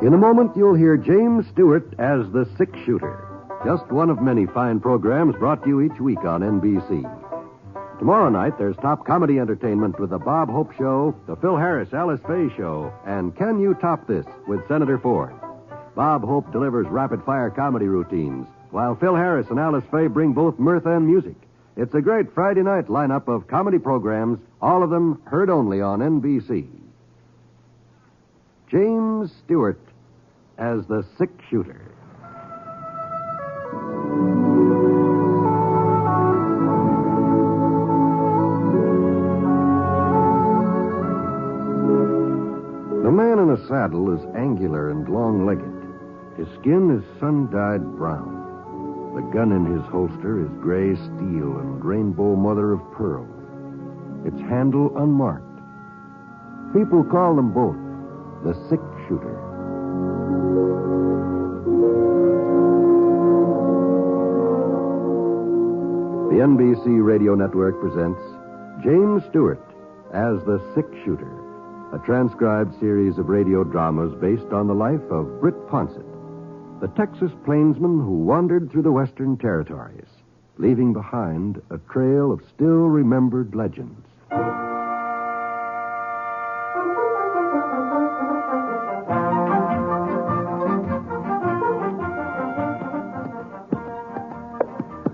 In a moment, you'll hear James Stewart as the six-shooter. Just one of many fine programs brought to you each week on NBC. Tomorrow night, there's top comedy entertainment with the Bob Hope Show, the Phil Harris Alice Faye Show, and Can You Top This with Senator Ford. Bob Hope delivers rapid-fire comedy routines, while Phil Harris and Alice Faye bring both mirth and music. It's a great Friday night lineup of comedy programs, all of them heard only on NBC. James Stewart as the six-shooter. The man in a saddle is angular and long-legged. His skin is sun-dyed brown. The gun in his holster is gray steel and rainbow mother of pearl. Its handle unmarked. People call them both the six-shooter. The NBC Radio Network presents James Stewart as the six-shooter, a transcribed series of radio dramas based on the life of Britt Ponsett, the Texas plainsman who wandered through the Western Territories, leaving behind a trail of still-remembered legends.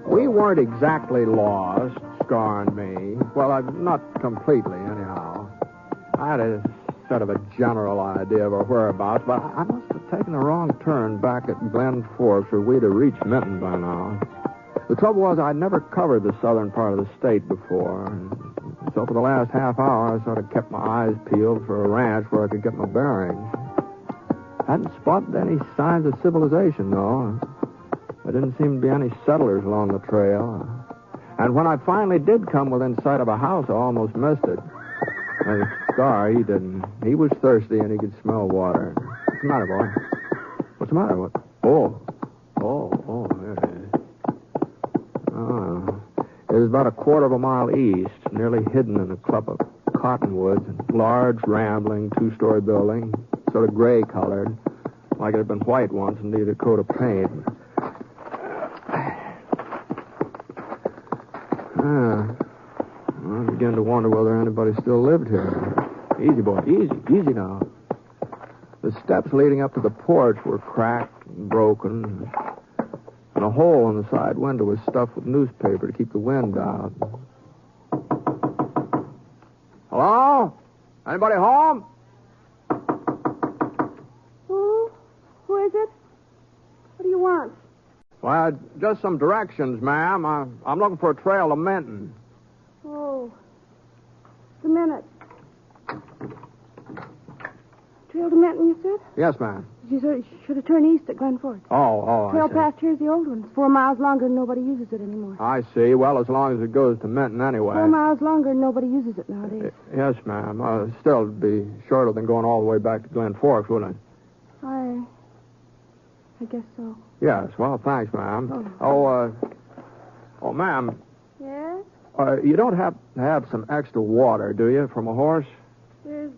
We weren't exactly lost, Scar and me. Well, not completely, anyhow. I had a sort of a general idea of our whereabouts, but I must have taken the wrong turn back at Glen Forks, where we'd have reached Minton by now. The trouble was I'd never covered the southern part of the state before. So for the last half hour, I sort of kept my eyes peeled for a ranch where I could get my bearings. Hadn't spotted any signs of civilization, though. There didn't seem to be any settlers along the trail. And when I finally did come within sight of a house, I almost missed it. And Scar, he didn't. He was thirsty and he could smell water. What's the matter, boy? What's the matter? What? Oh, there it is. Oh. It was about a quarter of a mile east, nearly hidden in a clump of cottonwoods, a large, rambling, two-story building, sort of gray-colored, like it had been white once and needed a coat of paint. I began to wonder whether anybody still lived here. Easy, boy. Easy now. The steps leading up to the porch were cracked and broken, and a hole in the side window was stuffed with newspaper to keep the wind out. Hello? Anybody home? Who is it? What do you want? Well, just some directions, ma'am. I'm looking for a trail to Minton. Oh, just a minute. Trail to Minton, you said? Yes, ma'am. You should have turned east at Glen Forks. Oh, Trail I see. past here's the old one. It's 4 miles longer and nobody uses it anymore. I see. Well, as long as it goes to Minton anyway. 4 miles longer and nobody uses it nowadays. Yes, ma'am. Still, it'd be shorter than going all the way back to Glen Forks, wouldn't it? I guess so. Yes. Well, thanks, ma'am. Oh, ma'am. Yes? You don't have to have some extra water, do you, from a horse? There's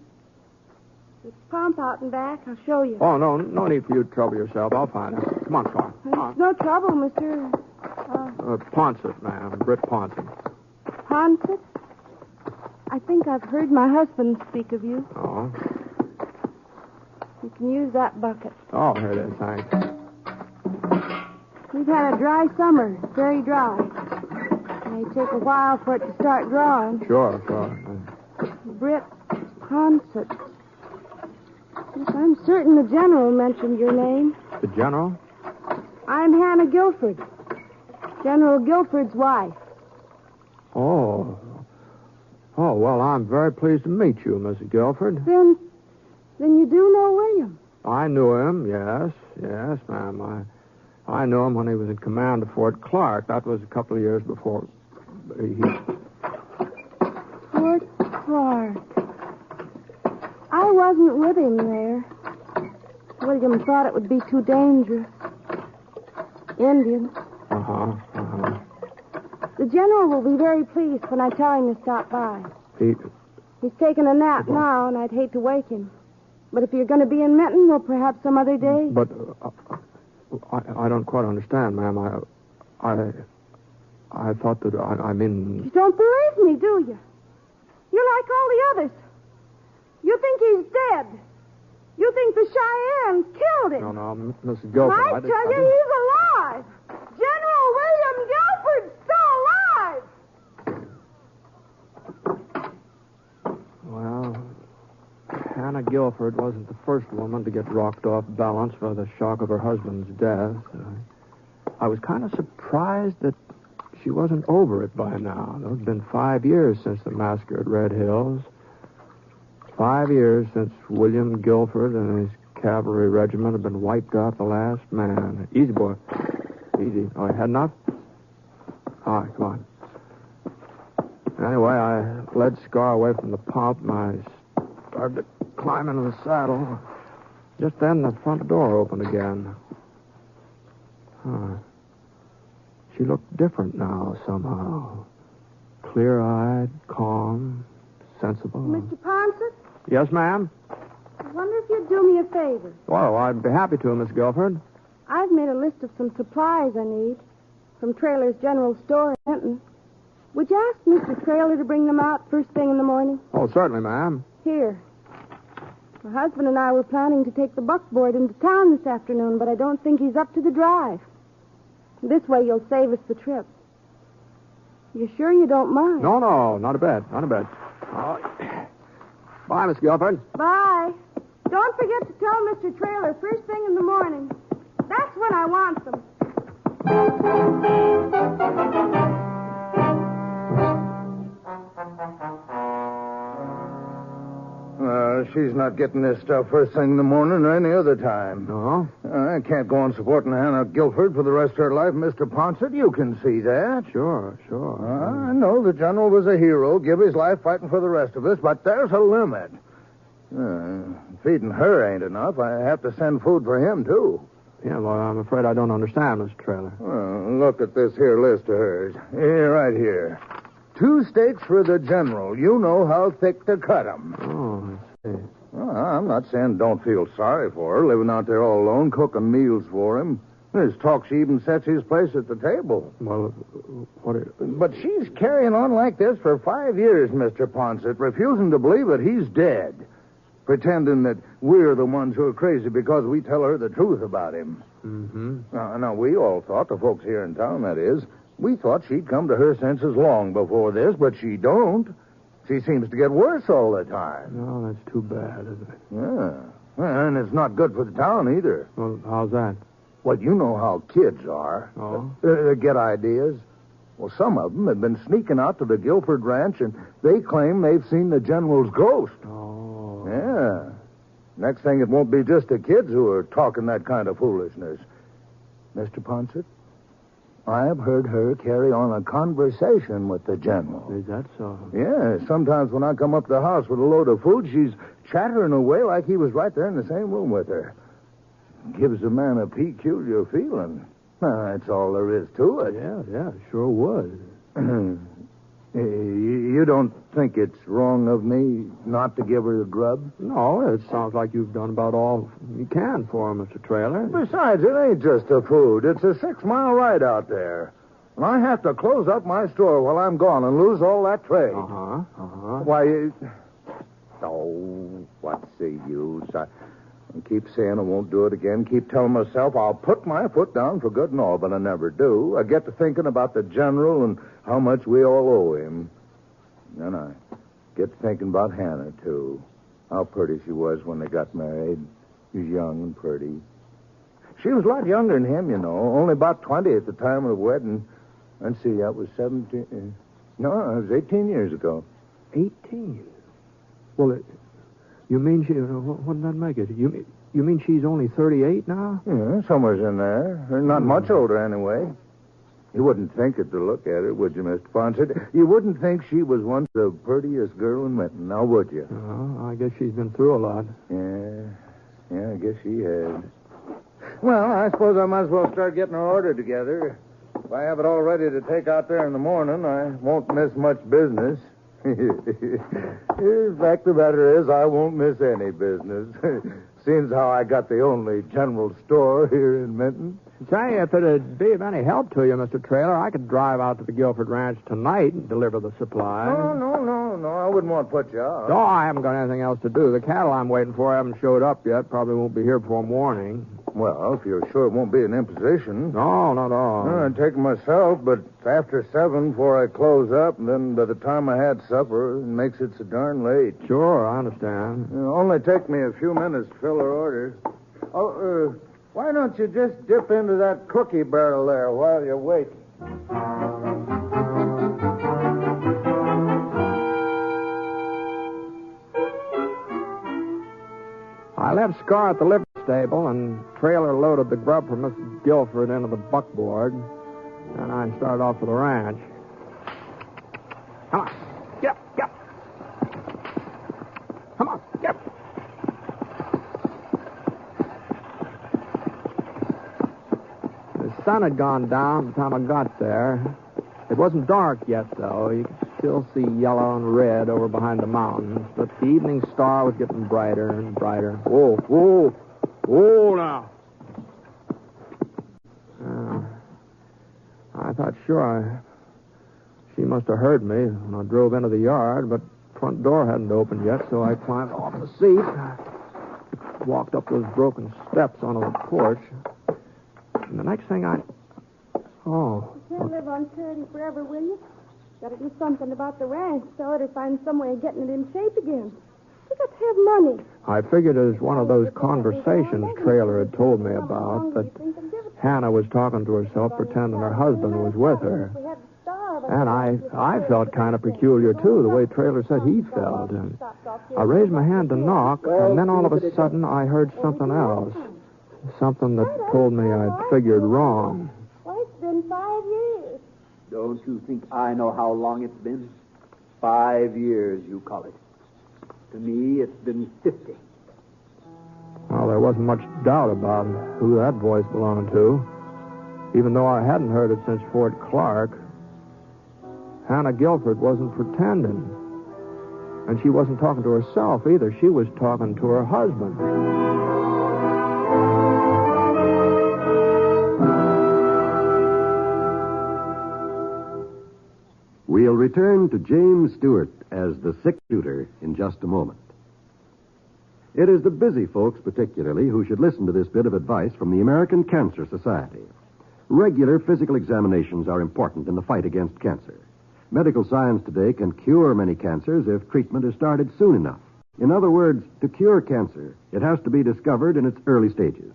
a pump out and back. I'll show you. Oh, no need for you to trouble yourself. I'll find it. Come on, Scar. It's no trouble, Mr. Ponsett, ma'am. Britt Ponsett. Ponsett? I think I've heard my husband speak of you. Oh. You can use that bucket. Oh, here it is. Thanks. We've had a dry summer. Very dry. It may take a while for it to start drawing. Sure. Britt Ponsett. Yes, I'm certain the general mentioned your name. The general? I'm Hannah Guilford. General Guilford's wife. Oh, well, I'm very pleased to meet you, Mrs. Guilford. Then you do know William. I knew him, yes, ma'am. I knew him when he was in command of Fort Clark. That was a couple of years before he... Fort Clark. I wasn't with him there. William thought it would be too dangerous. Indians. The general will be very pleased when I tell him to stop by. He's taking a nap now, and I'd hate to wake him. But if you're going to be in Menton, well, perhaps some other day. But I don't quite understand, ma'am. I thought that, I mean... You don't believe me, do you? You're like all the others. You think he's dead. You think the Cheyennes killed him. No, Mrs. Guilford. I tell you, he's alive. General William Guilford's still alive. Well, Hannah Guilford wasn't the first woman to get rocked off balance by the shock of her husband's death. I was kind of surprised that she wasn't over it by now. It's been 5 years since the massacre at Red Hills. 5 years since William Guilford and his cavalry regiment had been wiped out the last man. Easy, boy. Easy. Oh, you had enough? All right, come on. Anyway, I led Scar away from the pump, and I started to climb into the saddle. Just then, the front door opened again. She looked different now, somehow. Clear-eyed, calm, sensible. Mr. Ponset? Yes, ma'am? I wonder if you'd do me a favor. Well, I'd be happy to, Miss Guilford. I've made a list of some supplies I need from Traylor's General Store in Menton. Would you ask Mr. Traylor to bring them out first thing in the morning? Oh, certainly, ma'am. Here. My husband and I were planning to take the buckboard into town this afternoon, but I don't think he's up to the drive. This way you'll save us the trip. You sure you don't mind? No, not a bit, not a bit. Bye, Miss Guilford. Bye. Don't forget to tell Mr. Traylor first thing in the morning. That's when I want them. She's not getting this stuff first thing in the morning or any other time. No? I can't go on supporting Hannah Guilford for the rest of her life, Mr. Ponset. You can see that. Sure. I know the general was a hero, give his life fighting for the rest of us, but there's a limit. Feeding her ain't enough. I have to send food for him, too. Yeah, well, I'm afraid I don't understand, Mr. Traylor. Well, look at this here list of hers. Here, right here. 2 steaks for the general. You know how thick to cut 'em. Oh, I see. Well, I'm not saying don't feel sorry for her, living out there all alone, cooking meals for him. There's talk she even sets his place at the table. Well, But she's carrying on like this for 5 years, Mr. Ponset, refusing to believe that he's dead. Pretending that we're the ones who are crazy because we tell her the truth about him. Mm-hmm. Now, we all thought, the folks here in town, that is, we thought she'd come to her senses long before this, but she don't. She seems to get worse all the time. No, that's too bad, isn't it? Yeah. And it's not good for the town either. Well, how's that? Well, you know how kids are. Oh? They get ideas. Well, some of them have been sneaking out to the Guilford Ranch, and they claim they've seen the general's ghost. Oh. Yeah. Next thing, it won't be just the kids who are talking that kind of foolishness. Mr. Ponset, I have heard her carry on a conversation with the general. Is that so? Yeah, sometimes when I come up to the house with a load of food, she's chattering away like he was right there in the same room with her. Gives a man a peculiar feeling. That's all there is to it. Yeah, sure would. You don't think it's wrong of me not to give her a grub? No, it sounds like you've done about all you can for her, Mr. Traylor. Besides, it ain't just the food. It's a 6-mile ride out there. And I have to close up my store while I'm gone and lose all that trade. Why, what's the use? I keep saying I won't do it again. Keep telling myself I'll put my foot down for good and all, but I never do. I get to thinking about the general and how much we all owe him. Then I get to thinking about Hannah, too. How pretty she was when they got married. She was young and pretty. She was a lot younger than him, you know. Only about 20 at the time of the wedding. Let's see, that was 17... No, it was 18 years ago. 18? Well, you mean she... What did that make it? You mean she's only 38 now? Yeah, somewhere's in there. Not much older, anyway. You wouldn't think it to look at her, would you, Mr. Ponset? You wouldn't think she was once the prettiest girl in Menton, now would you? Oh, I guess she's been through a lot. Yeah, I guess she has. Well, I suppose I might as well start getting her order together. If I have it all ready to take out there in the morning, I won't miss much business. The fact of the matter is, I won't miss any business. Seems how I got the only general store here in Minton. Say, if it'd be of any help to you, Mr. Traylor, I could drive out to the Guilford Ranch tonight and deliver the supplies. No. I wouldn't want to put you out. No, I haven't got anything else to do. The cattle I'm waiting for haven't showed up yet. Probably won't be here before morning. Well, if you're sure it won't be an imposition. No, not at all. I'd take it myself, but after 7 before I close up, and then by the time I had supper, it makes it so darn late. Sure, I understand. It'll only take me a few minutes to fill her order. Why don't you just dip into that cookie barrel there while you're waiting? I left Scar at the livery stable, and Trailer loaded the grub for Mrs. Guilford into the buckboard, and I started off for the ranch. Come on, get up. Come on, get up. The sun had gone down by the time I got there. It wasn't dark yet, though. You could still see yellow and red over behind the mountains, but the evening star was getting brighter and brighter. Whoa, now. I thought, sure, she must have heard me when I drove into the yard, but the front door hadn't opened yet, so I climbed off the seat, walked up those broken steps onto the porch, and the next thing You can't live on charity forever, will you? Gotta do something about the ranch, sell it, or find some way of getting it in shape again. You got to have money. I figured it was one of those conversations Trailer had told me about, that Hannah was talking to herself, pretending her husband was with her. And I felt kind of peculiar, too, the way Trailer said he felt. And I raised my hand to knock, and then all of a sudden I heard something else. Something that told me I'd figured wrong. Why, it's been 5 years. Don't you think I know how long it's been? 5 years, you call it. To me, it's been 50. Well, there wasn't much doubt about who that voice belonged to, even though I hadn't heard it since Fort Clark. Hannah Guilford wasn't pretending. And she wasn't talking to herself either. She was talking to her husband. We'll return to James Stewart as the six-shooter in just a moment. It is the busy folks, particularly, who should listen to this bit of advice from the American Cancer Society. Regular physical examinations are important in the fight against cancer. Medical science today can cure many cancers if treatment is started soon enough. In other words, to cure cancer, it has to be discovered in its early stages.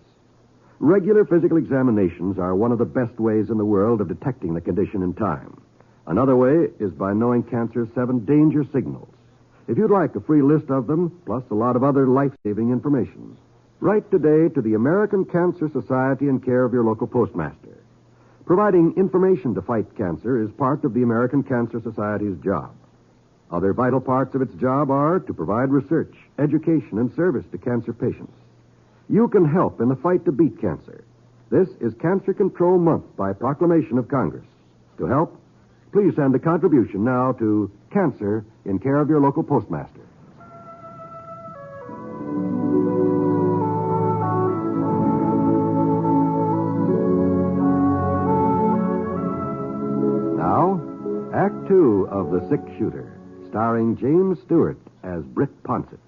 Regular physical examinations are one of the best ways in the world of detecting the condition in time. Another way is by knowing cancer's 7 danger signals. If you'd like a free list of them, plus a lot of other life-saving information, write today to the American Cancer Society in care of your local postmaster. Providing information to fight cancer is part of the American Cancer Society's job. Other vital parts of its job are to provide research, education, and service to cancer patients. You can help in the fight to beat cancer. This is Cancer Control Month by proclamation of Congress. To help, please send a contribution now to Cancer in care of your local postmaster. Now, Act 2 of The Six Shooter, starring James Stewart as Britt Ponsett.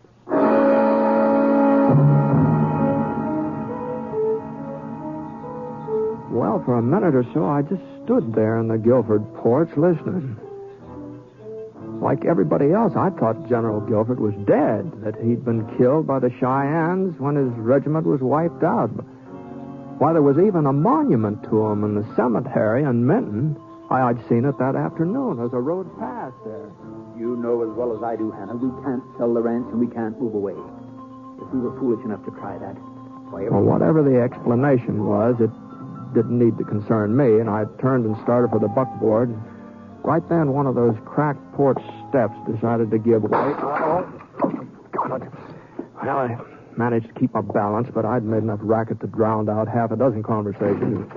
Well, for a minute or so, I just stood there in the Guilford porch listening. Like everybody else, I thought General Guilford was dead, that he'd been killed by the Cheyennes when his regiment was wiped out. Why, there was even a monument to him in the cemetery in Minton. I'd seen it that afternoon as I rode past there. You know as well as I do, Hannah, we can't sell the ranch and we can't move away. If we were foolish enough to try that, Well, whatever the explanation was, it didn't need to concern me, and I turned and started for the buckboard. Right then, one of those cracked porch steps decided to give way. God. Well, I managed to keep my balance, but I'd made enough racket to drown out half a dozen conversations.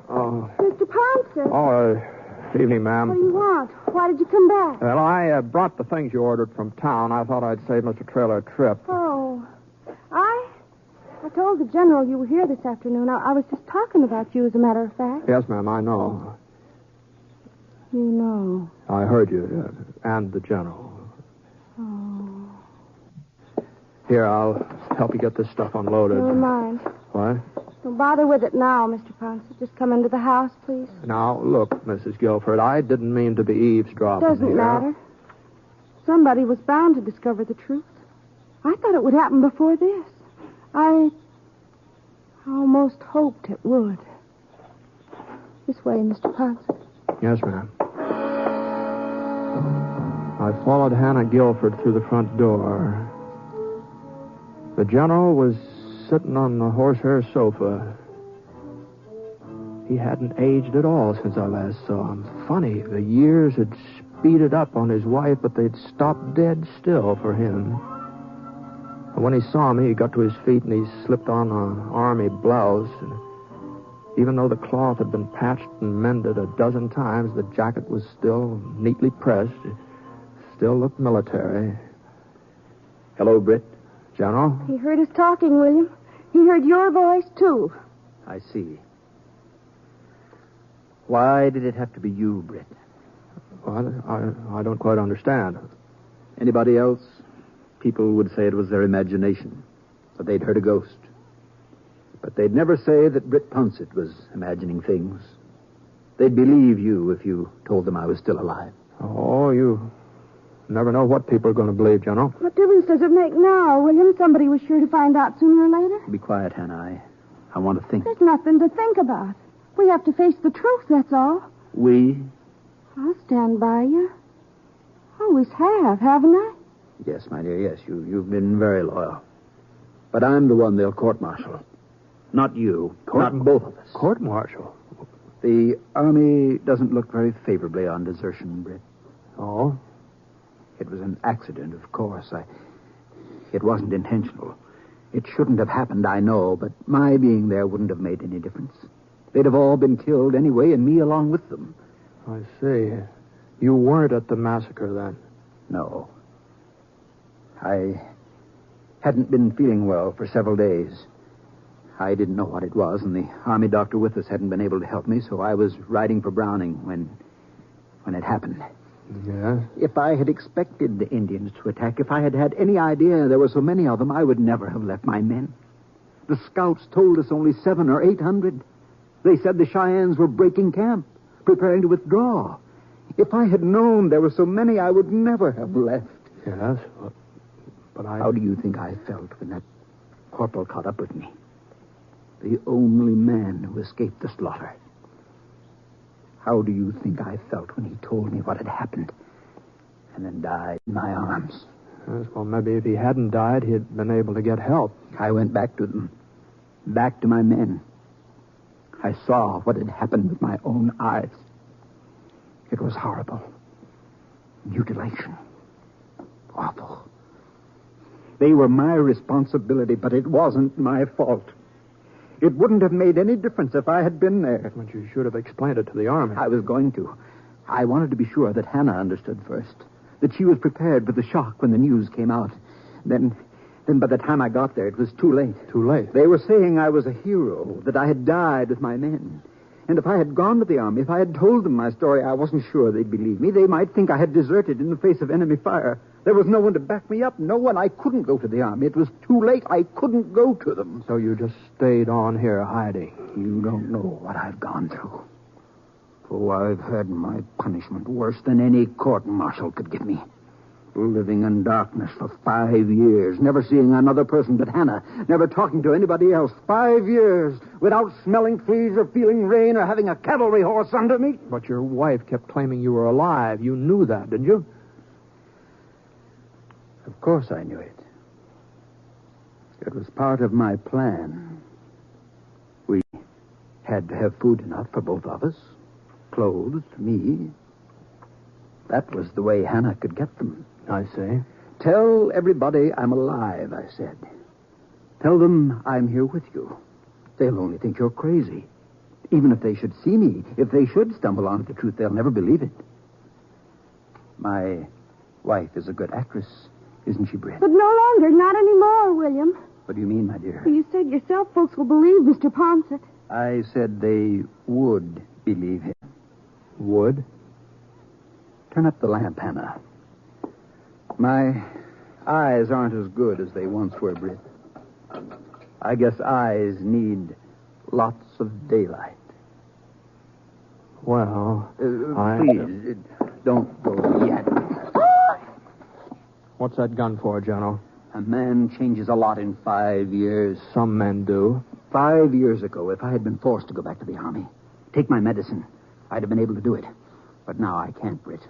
Mr. Ponce. Evening, ma'am. What do you want? Why did you come back? Well, I brought the things you ordered from town. I thought I'd save Mr. Trailer a trip. Oh, I told the General you were here this afternoon. I was just talking about you, as a matter of fact. Yes, ma'am, I know. You know. I heard you, and the General. Oh. Here, I'll help you get this stuff unloaded. Never mind. What? Don't bother with it now, Mr. Ponce. Just come into the house, please. Now, look, Mrs. Guilford, I didn't mean to be eavesdropping Doesn't here. matter. Somebody was bound to discover the truth. I thought it would happen before this. I almost hoped it would. This way, Mr. Ponce. Yes, ma'am. I followed Hannah Guilford through the front door. The General was sitting on the horsehair sofa. He hadn't aged at all since I last saw him. Funny, the years had speeded up on his wife, but they'd stopped dead still for him. And when he saw me, he got to his feet and he slipped on an army blouse. And even though the cloth had been patched and mended a dozen times, the jacket was still neatly pressed. It still looked military. Hello, Britt. General? He heard us talking, William. He heard your voice, too. I see. Why did it have to be you, Britt? Well, I don't quite understand. Anybody else? People would say it was their imagination, that they'd heard a ghost. But they'd never say that Britt Pouncett was imagining things. They'd believe you if you told them I was still alive. Oh, you never know what people are going to believe, General. What difference does it make now, William? Somebody was sure to find out sooner or later. Be quiet, Hannah. I want to think. There's nothing to think about. We have to face the truth, that's all. We? I'll stand by you. Always have, haven't I? Yes, my dear, yes. You've been very loyal. But I'm the one they'll court-martial. Not you. Not both of us. Court-martial? The Army doesn't look very favorably on desertion, Britt. Oh? It was an accident, of course. It wasn't intentional. It shouldn't have happened, I know, but my being there wouldn't have made any difference. They'd have all been killed anyway, and me along with them. I see. You weren't at the massacre then? No. I hadn't been feeling well for several days. I didn't know what it was, and the Army doctor with us hadn't been able to help me, so I was riding for Browning when it happened. Yeah? If I had expected the Indians to attack, if I had had any idea there were so many of them, I would never have left my men. The scouts told us only 700 or 800. They said the Cheyennes were breaking camp, preparing to withdraw. If I had known there were so many, I would never have left. Yes, but I... How do you think I felt when that corporal caught up with me? The only man who escaped the slaughter. How do you think I felt when he told me what had happened and then died in my arms? Yes, well, maybe if he hadn't died, he'd been able to get help. I went back to them, back to my men. I saw what had happened with my own eyes. It was horrible. Mutilation. Awful. They were my responsibility, but it wasn't my fault. It wouldn't have made any difference if I had been there. But you should have explained it to the Army. I was going to. I wanted to be sure that Hannah understood first, that she was prepared for the shock when the news came out. Then by the time I got there, it was too late. Too late? They were saying I was a hero, that I had died with my men. And if I had gone to the Army, if I had told them my story, I wasn't sure they'd believe me. They might think I had deserted in the face of enemy fire. There was no one to back me up, no one. I couldn't go to the Army. It was too late. I couldn't go to them. So you just stayed on here hiding? You don't know what I've gone through. Oh, I've had my punishment worse than any court-martial could give me. Living in darkness for 5 years, never seeing another person but Hannah, never talking to anybody else. 5 years without smelling fleas or feeling rain or having a cavalry horse under me. But your wife kept claiming you were alive. You knew that, didn't you? Of course I knew it. It was part of my plan. We had to have food enough for both of us. Clothes, me. That was the way Hannah could get them. I see. Tell everybody I'm alive, I said. Tell them I'm here with you. They'll only think you're crazy. Even if they should see me, if they should stumble onto the truth, they'll never believe it. My wife is a good actress, isn't she, Britt? But no longer, not anymore, William. What do you mean, my dear? Well, you said yourself folks will believe Mr. Ponsett. I said they would believe him. Would? Turn up the lamp, Hannah. My eyes aren't as good as they once were, Britt. I guess eyes need lots of daylight. Well, Please, don't go yet. What's that gun for, General? A man changes a lot in 5 years. Some men do. 5 years ago, if I had been forced to go back to the Army, take my medicine, I'd have been able to do it. But now I can't, Britt.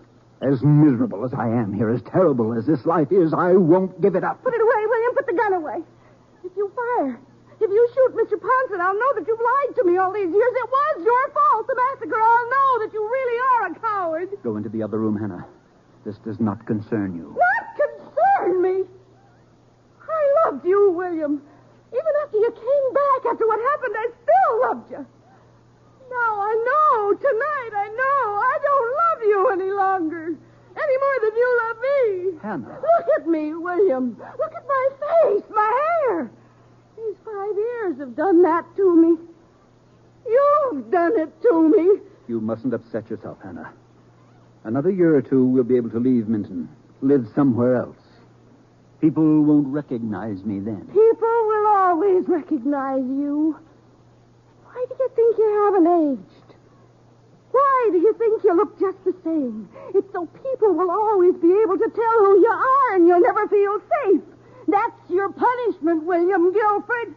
As miserable as I am here, as terrible as this life is, I won't give it up. Put it away, William. Put the gun away. If you fire, if you shoot Mr. Ponsett, I'll know that you've lied to me all these years. It was your fault, the massacre. I'll know that you really are a coward. Go into the other room, Hannah. This does not concern you. Not concern me. I loved you, William. Even after you came back, after what happened, I still loved you. Now I know, tonight I know, I don't love you any longer. Any more than you love me. Hannah. Look at me, William. Look at my face, my hair. These 5 years have done that to me. You've done it to me. You mustn't upset yourself, Hannah. Another year or two, we'll be able to leave Minton, live somewhere else. People won't recognize me then. People will always recognize you. Why do you think you haven't aged? Why do you think you look just the same? It's so people will always be able to tell who you are and you'll never feel safe. That's your punishment, William Guilford.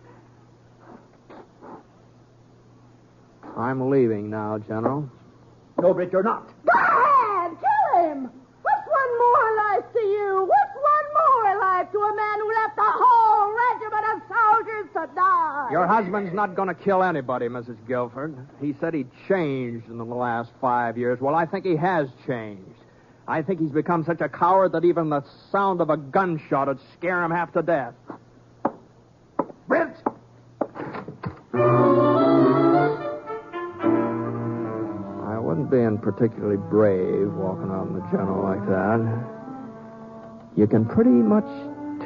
I'm leaving now, General. No, Britt, you're not. Go ahead, kill him. What's one more life to you? What's one more life to a man who left a whole regiment of soldiers to die? Your husband's not going to kill anybody, Mrs. Guilford. He said he'd changed in the last 5 years. Well, I think he has changed. I think he's become such a coward that even the sound of a gunshot would scare him half to death. Britt! I wasn't being particularly brave walking out in the General like that. You can pretty much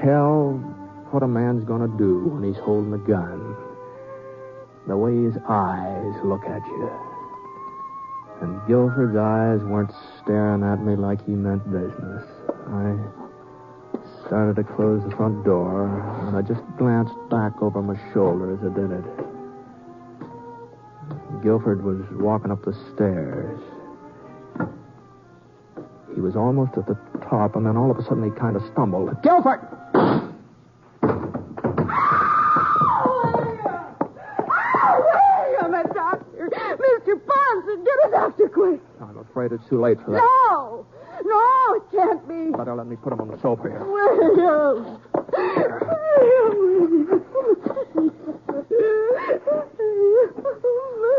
tell what a man's going to do when he's holding a gun. The way his eyes look at you. And Guilford's eyes weren't staring at me like he meant business. I started to close the front door, and I just glanced back over my shoulder as I did it. Guilford was walking up the stairs. He was almost at the top, and then all of a sudden he kind of stumbled. Guilford! Mr. Ponsett, get a doctor quick. I'm afraid it's too late for that. No, it can't be. Better let me put him on the sofa here. William.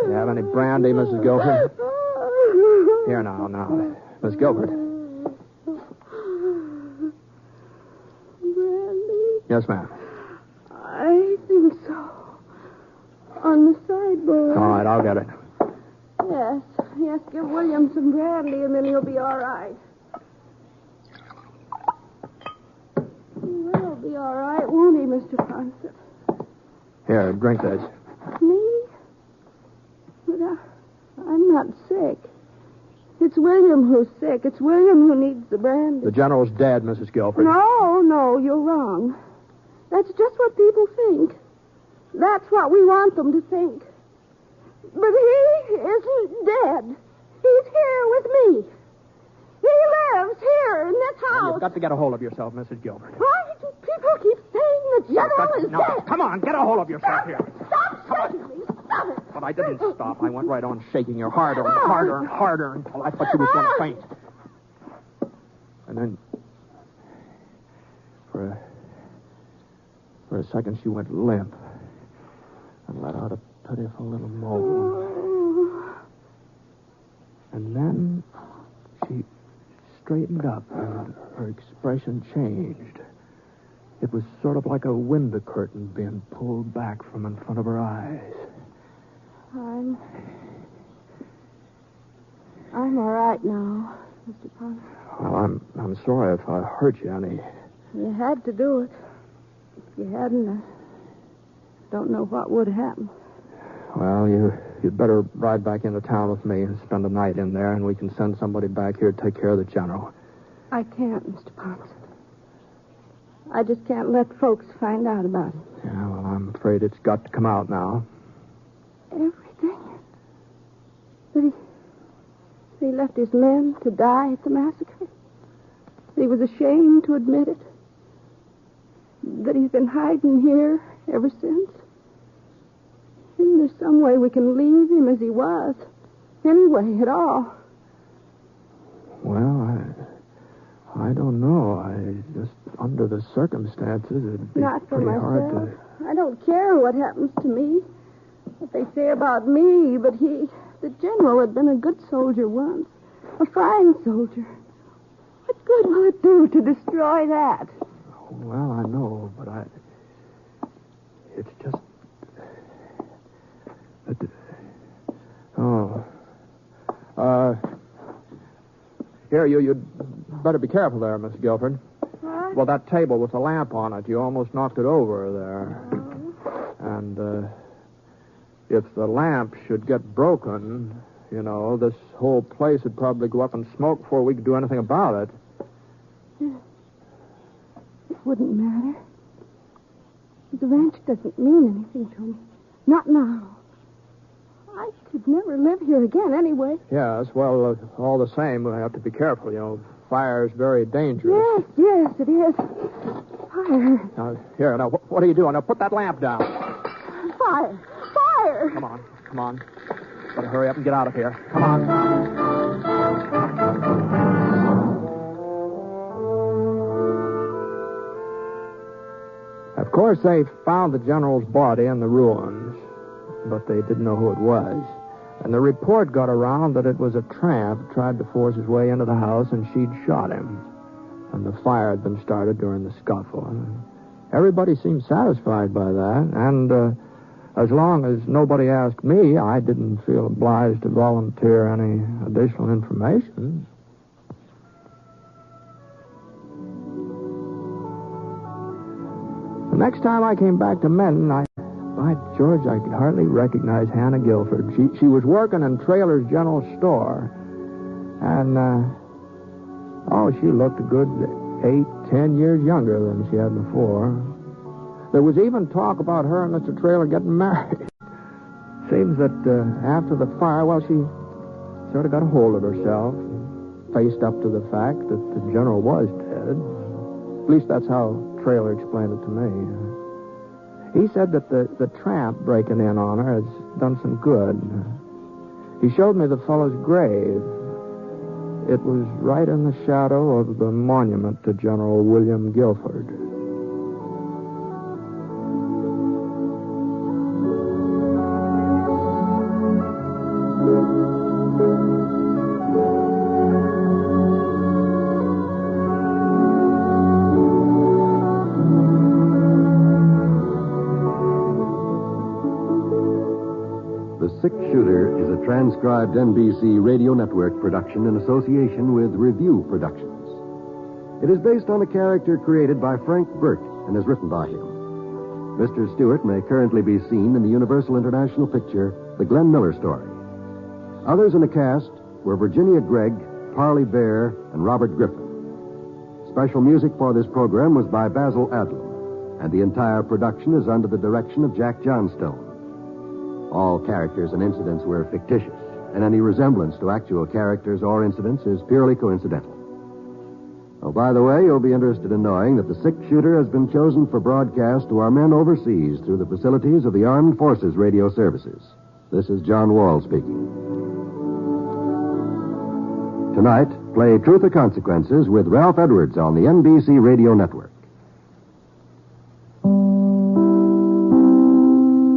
You have any brandy, Mrs. Guilford? Here now. Miss Guilford. Brandy? Yes, ma'am. I think so. On the sideboard. All right, I'll get it. Yes, give William some brandy and then he'll be all right. He will be all right, won't he, Mr. Ponsett? Here, drink this. Me? But I'm not sick. It's William who's sick. It's William who needs the brandy. The General's dead, Mrs. Guilford. No, you're wrong. That's just what people think. That's what we want them to think. But he isn't dead. He's here with me. He lives here in this Now, house. you've got to get a hold of yourself, Mrs. Guilford. Why do people keep saying the General is No, dead? come on, get a hold of yourself here. Stop shaking me. Stop it. But I didn't stop. I went right on shaking you harder and harder and harder until I thought you was going to faint. And then, for a second, she went limp and let out a pitiful little moan. And then she straightened up and her expression changed. It was sort of like a window curtain being pulled back from in front of her eyes. I'm all right now, Mr. Ponce. Well, I'm sorry if I hurt you any. You had to do it. If you hadn't, I don't know what would have happened. Well, you'd better ride back into town with me and spend the night in there, and we can send somebody back here to take care of the general. I can't, Mr. Ponce. I just can't let folks find out about it. Yeah, well, I'm afraid it's got to come out now. Everything? That he left his men to die at the massacre? That he was ashamed to admit it? That he's been hiding here ever since? Isn't there some way we can leave him as he was? Any way at all? Well, I don't know. Just under the circumstances, it'd be Not for pretty myself. hard to... I don't care what happens to me, what they say about me, but the general, had been a good soldier once, a fine soldier. What good will it do to destroy that? Well, I know, but it's just... Here, you'd better be careful there, Miss Guilford. What? Well, that table with the lamp on it, you almost knocked it over there. And if the lamp should get broken, this whole place would probably go up in smoke before we could do anything about it. It wouldn't matter. The ranch doesn't mean anything to me. Not now. I could never live here again anyway. Yes, well, all the same, we have to be careful. Fire is very dangerous. Yes, it is. Fire. Now, what are you doing? Now, put that lamp down. Fire. Come on. Better hurry up and get out of here. Come on. Of course, they found the general's body in the ruins, but they didn't know who it was. And the report got around that it was a tramp who tried to force his way into the house, and she'd shot him. And the fire had been started during the scuffle. And everybody seemed satisfied by that, and as long as nobody asked me, I didn't feel obliged to volunteer any additional information. The next time I came back to Menton, by George, I could hardly recognize Hannah Guilford. She was working in Traylor's general store. And, she looked a good 8-10 years younger than she had before. There was even talk about her and Mr. Traylor getting married. Seems that after the fire, she sort of got a hold of herself, faced up to the fact that the general was dead. At least that's how Traylor explained it to me. He said that the tramp breaking in on her has done some good. He showed me the fellow's grave. It was right in the shadow of the monument to General William Guilford. Shooter is a transcribed NBC Radio Network production in association with Review Productions. It is based on a character created by Frank Burt and is written by him. Mr. Stewart may currently be seen in the Universal International picture, The Glenn Miller Story. Others in the cast were Virginia Gregg, Parley Bear, and Robert Griffin. Special music for this program was by Basil Adlam, and the entire production is under the direction of Jack Johnstone. All characters and incidents were fictitious, and any resemblance to actual characters or incidents is purely coincidental. Oh, by the way, you'll be interested in knowing that the 6-shooter has been chosen for broadcast to our men overseas through the facilities of the Armed Forces Radio Services. This is John Wall speaking. Tonight, play Truth or Consequences with Ralph Edwards on the NBC Radio Network.